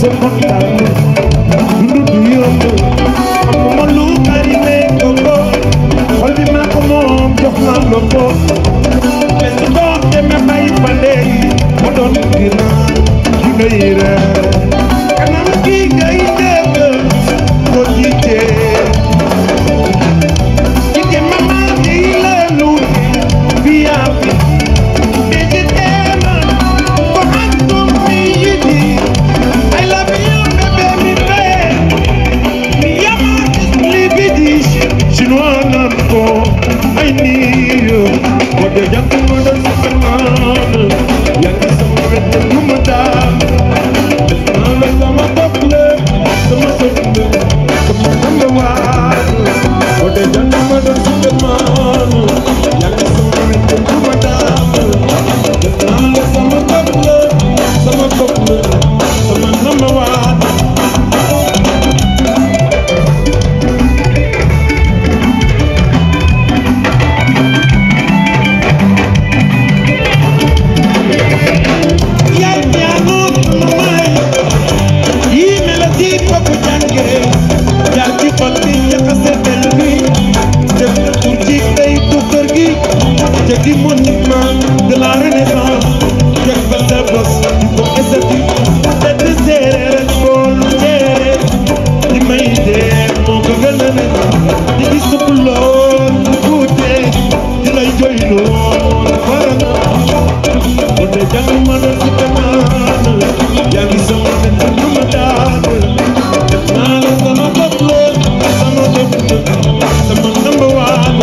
sa kontaan dundu du yomb amuma lu bari ne ko ko xol bi maa ko moom jox naa la ko bés boo demee bay fande ma doon gina di ngay reer kanam gi ngay dégg ko jiitee jike mama di la lu biyaa fi I need you, but the young mother is man. Young is a man, the woman down. The man is a mother, the number one. But the young mother is the man. Young is a man, the woman down. The man is a mother, the number one. Di monument de la Renaissance, je fais ta bosse, il faut essayer de serrer le serrer, di m'aider, mon gouvernement, di discipulon, goûter, di la joie l'eau, voilà. On est dans le monde de Superman, y'a qui sont dans le monde sama peuple, sama number one.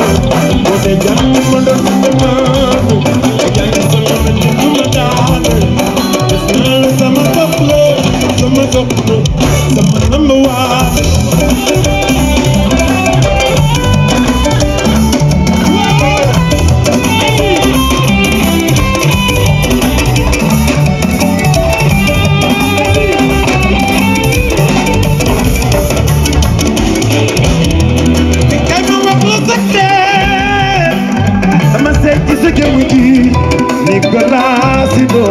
On est dans le monde de Superman, y'a qui sont dans le monde sama peuple, sama number one. Nicolas Sido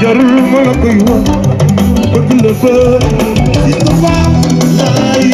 jarul ma la koy wax bëgg la fa ci sa laay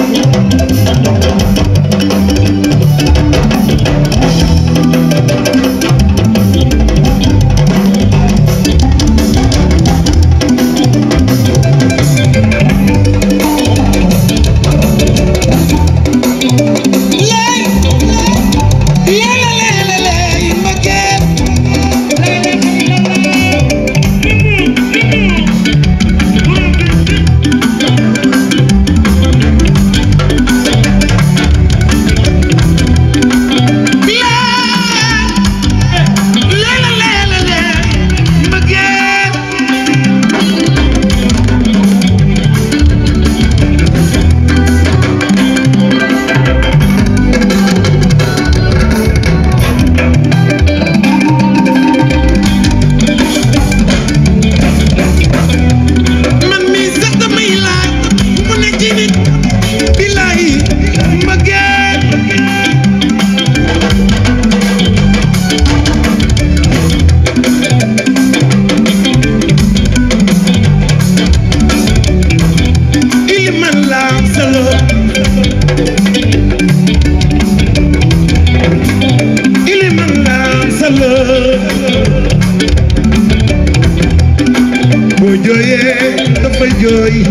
joy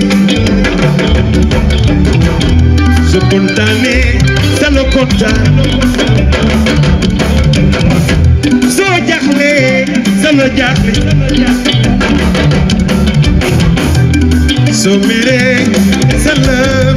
so kontane salo kontaan so jaxle sa la jaaxle soo meree sa la